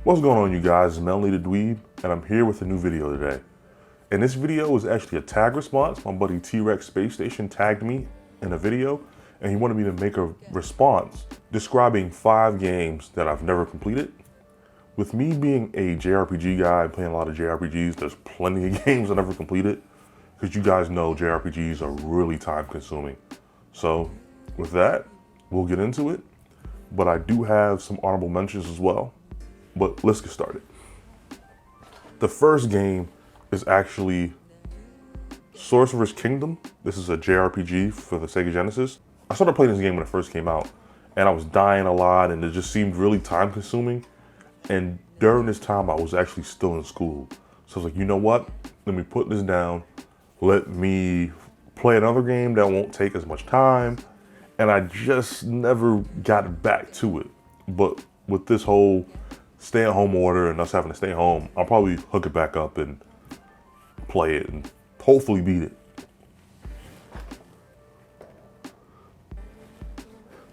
What's going on, you guys? It's Melanie the Dweeb, and I'm here with a new video today. And this video is actually a tag response. My buddy T-Rex Space Station tagged me in a video, and he wanted me to make a response describing 5 games that I've never completed. With me being a JRPG guy, playing a lot of JRPGs, there's plenty of games I never completed, because you guys know JRPGs are really time consuming. So with that, we'll get into it, but I do have some honorable mentions as well. But let's get started. The first game is actually Sorceress Kingdom. This is a JRPG for the Sega Genesis. I started playing this game when it first came out, and I was dying a lot, and it just seemed really time consuming. And during this time, I was actually still in school. So I was like, you know what? Let me put this down. Let me play another game that won't take as much time. And I just never got back to it. But with this whole stay-at-home order and us having to stay home, I'll probably hook it back up and play it and hopefully beat it.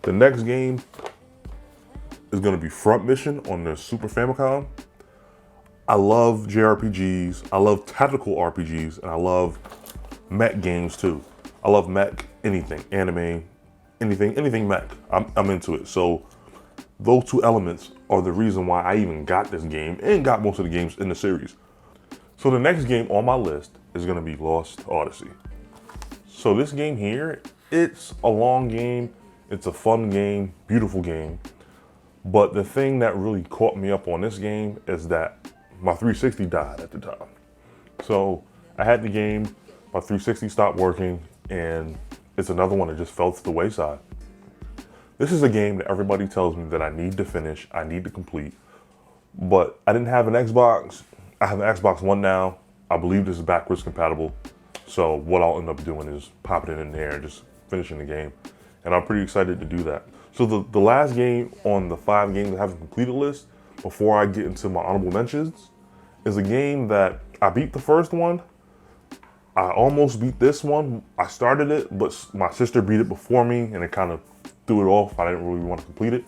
The next game is going to be Front Mission on the Super Famicom. I love JRPGs, I love tactical RPGs, and I love mech games too. I love mech, anything, anime, anything mech. I'm into it. So those two elements are the reason why I even got this game and got most of the games in the series. So the next game on my list is going to be Lost Odyssey. So this game here, it's a long game, it's a fun game, beautiful game. But the thing that really caught me up on this game is that my 360 died at the time. So I had the game, my 360 stopped working, and it's another one that just fell to the wayside. This is a game that everybody tells me that I need to finish, I need to complete, but I didn't have an Xbox. I have an Xbox One now. I believe this is backwards compatible. So what I'll end up doing is popping it in there and just finishing the game. And I'm pretty excited to do that. So the last game on the 5 games I haven't completed list, before I get into my honorable mentions, is a game that I beat the first one. I almost beat this one. I started it, but my sister beat it before me, and it kind of threw it off. I didn't really want to complete it.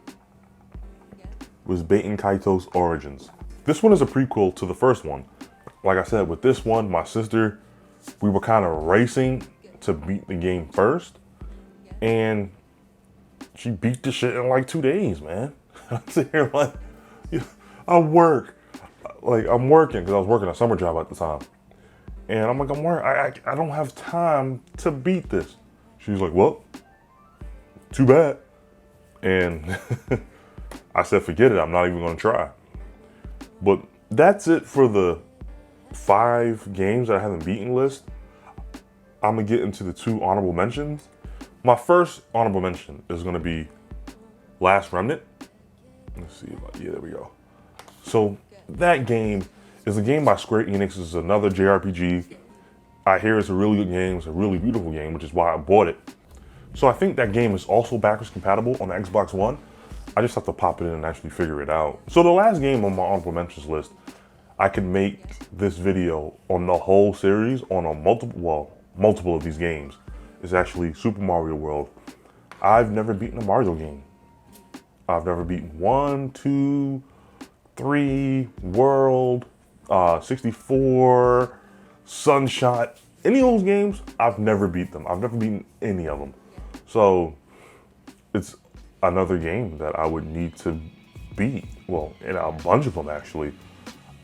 It was Baten Kaito's Origins. This one is a prequel to the first one. Like I said, with this one, my sister, we were kind of racing to beat the game first, and she beat the shit in like 2 days, man. I'm sitting here like, I'm working, because I was working a summer job at the time. And I'm like, I don't have time to beat this. She's like, well, too bad. And I said, forget it, I'm not even gonna try. But that's it for the 5 games that I haven't beaten list. I'm gonna get into the 2 honorable mentions. My first honorable mention is gonna be Last Remnant. Let's see, yeah, there we go. So that game is a game by Square Enix. It's another JRPG. I hear it's a really good game, it's a really beautiful game, which is why I bought it. So I think that game is also backwards compatible on the Xbox One. I just have to pop it in and actually figure it out. So the last game on my honorable mentions list, I could make this video on the whole series on a multiple of these games. Is actually Super Mario World. I've never beaten a Mario game. I've never beaten 1, 2, 3, World, 64, Sunshot. Any of those games, I've never beat them. I've never beaten any of them. So it's another game that I would need to beat. Well, and a bunch of them actually.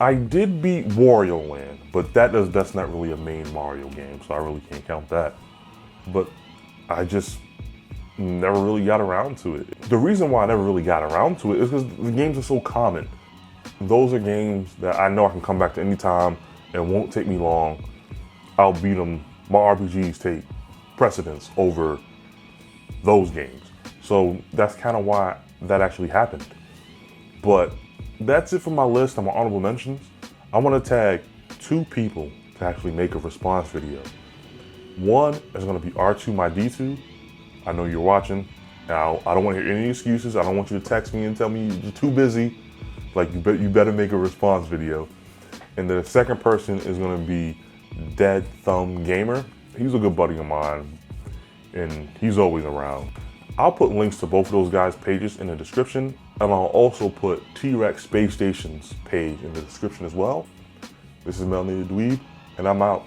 I did beat Wario Land, but that's not really a main Mario game, so I really can't count that. But I just never really got around to it. The reason why I never really got around to it is because the games are so common. Those are games that I know I can come back to any time and won't take me long. I'll beat them. My RPGs take precedence over those games. So that's kind of why that actually happened. But that's it for my list on my honorable mentions. I want to tag 2 people to actually make a response video. One is going to be R2 my D2. I know you're watching. Now, I don't want to hear any excuses. I don't want you to text me and tell me you're too busy. Like, you better make a response video. And then the second person is going to be DeadThumbGamer. He's a good buddy of mine, and he's always around. I'll put links to both of those guys' pages in the description, and I'll also put T-Rex Space Station's page in the description as well. This is Melanated Dweeb, and I'm out.